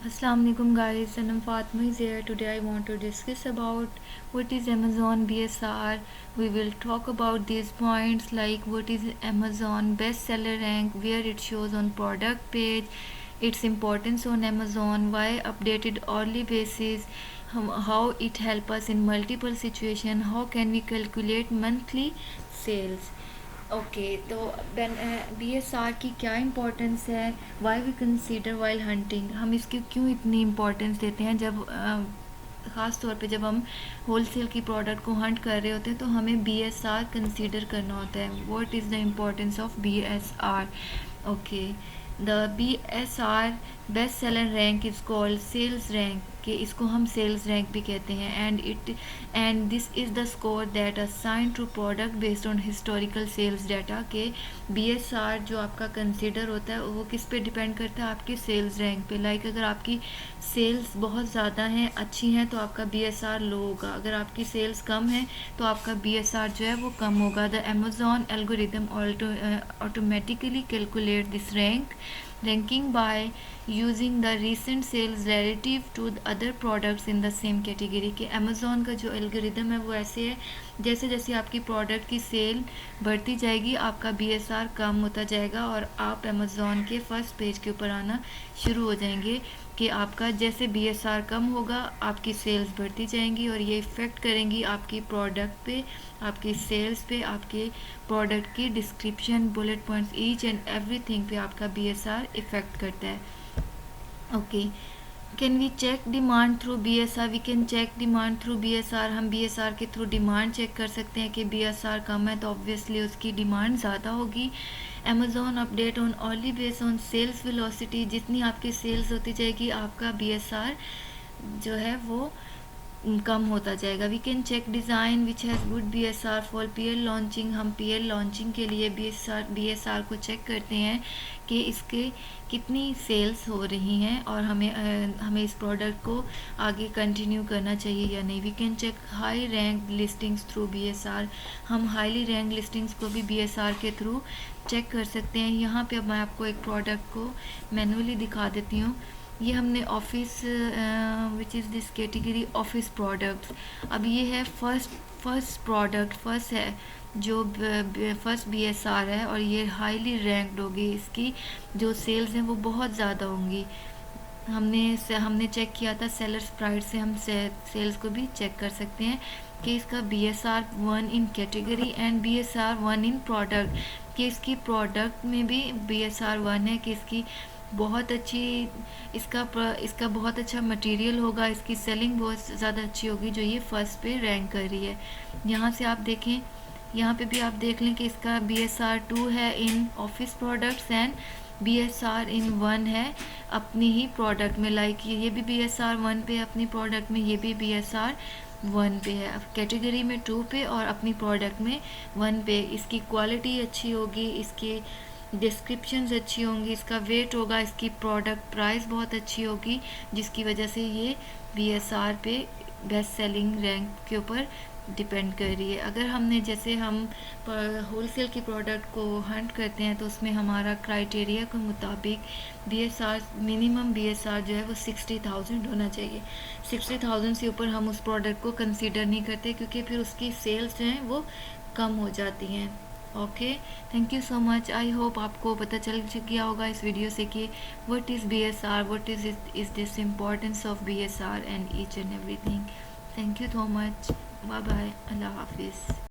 Assalamu alaikum guys, and I'm Fatma is here. Today I want to discuss about what is Amazon BSR. We will talk about these points like what is Amazon bestseller rank, where it shows on product page, its importance on Amazon, why updated hourly basis, how it help us in multiple situation, how can we calculate monthly sales. Okay तो B S R की क्या importance है, why we consider while hunting, हम इसकी क्यों इतनी importance देते हैं जब ख़ास तौर पे जब हम होल सेल की प्रोडक्ट को हंट कर रहे होते हैं तो हमें बी एस आर कंसीडर करना होता है. What is the importance of B S R. Okay, the B S R best seller rank is called sales rank, कि इसको हम सेल्स रैंक भी कहते हैं. And this is the score that assign to product based on historical sales data. के B S R जो आपका consider होता है वो किस पे डिपेंड करता है, आपके सेल्स रैंक पे. लाइक अगर आपकी सेल्स बहुत ज़्यादा हैं, अच्छी हैं, तो आपका बी एस आर लो होगा. अगर आपकी सेल्स कम है तो आपका बी एस आर जो है वो कम होगा. The Amazon algorithm automatically calculate this ranking by using the recent sales relative to the other products in the same category. कि अमेज़ॉन का जो एल्गोरिदम है वो ऐसे है, जैसे जैसे आपकी प्रोडक्ट की सेल बढ़ती जाएगी आपका बी एस आर कम होता जाएगा और आप अमेज़ॉन के फर्स्ट पेज के ऊपर आना शुरू हो जाएंगे. कि आपका जैसे बी एस आर कम होगा आपकी सेल्स बढ़ती जाएंगी और ये इफ़ेक्ट करेंगी आपकी प्रोडक्ट पे, आपकी सेल्स पे, आपके प्रोडक्ट की description, bullet points, each and everything पे आपका बी एस आर इफ़ेक्ट करता है. Okay, can we check demand through B S R. We can check demand through B S R. हम बी एस आर के थ्रू demand check कर सकते हैं कि बी एस आर कम है तो ऑब्वियसली उसकी डिमांड ज़्यादा होगी. Amazon update on only base on sales velocity. जितनी आपकी सेल्स होती जाएगी आपका बी एस आर जो है वो कम होता जाएगा. We can check design which has good B S R for P L launching. हम पी एल लॉन्चिंग के लिए बी एस आर को चेक करते हैं कि इसके कितनी सेल्स हो रही हैं और हमें इस प्रोडक्ट को आगे कंटिन्यू करना चाहिए या नहीं. We can check high rank listings through B S R. हम हाईली रैंक लिस्टिंग्स को भी बी एस आर के थ्रू चेक कर सकते हैं. यहाँ पे अब मैं आपको एक प्रोडक्ट को मैनुअली दिखा देती हूँ. ये हमने office which is this category office products. अब ये है फर्स्ट प्रोडक्ट, फर्स्ट है जो फर्स्ट बी एस आर है और ये हाईली रैंक्ड होगी. इसकी जो सेल्स हैं वो बहुत ज़्यादा होंगी. हमने चेक किया था सेलर्स प्राइस से. हम सेल्स को भी चेक कर सकते हैं कि इसका B S R 1 in category and B S R 1 in product. कि इसकी प्रोडक्ट में भी बी एस आर 1 है कि इसकी बहुत अच्छी इसका बहुत अच्छा मटेरियल होगा, इसकी सेलिंग बहुत ज़्यादा अच्छी होगी जो ये फर्स्ट पे रैंक कर रही है. यहाँ से आप देखें, यहाँ पे भी आप देख लें कि इसका बी एस आर 2 है in office products and B S R in 1 है अपनी ही प्रोडक्ट में. लाइक ये भी बी एस आर 1 पे अपनी प्रोडक्ट में, ये भी बी एस आर 1 पे है. कैटेगरी में 2 पे और अपनी प्रोडक्ट में 1 पे. इसकी क्वालिटी अच्छी होगी, इसकी डिस्क्रिप्शंस अच्छी होंगी, इसका वेट होगा, इसकी प्रोडक्ट प्राइस बहुत अच्छी होगी जिसकी वजह से ये बी एस आर पे बेस्ट सेलिंग रैंक के ऊपर डिपेंड कर रही है. अगर हमने जैसे हम होल सेल की प्रोडक्ट को हंट करते हैं तो उसमें हमारा क्राइटेरिया के मुताबिक B S R minimum B S R जो है वो 60,000 होना चाहिए. 60,000 से ऊपर हम उस प्रोडक्ट को कंसीडर नहीं करते क्योंकि फिर उसकी सेल्स जो हैं वो कम हो जाती हैं. Okay, thank you so much. I hope आपको पता चल गया होगा इस वीडियो से कि what is B S R, what is this importance of B S R and each and everything. Thank you so much. Bye bye. अल्लाह हाफिज़.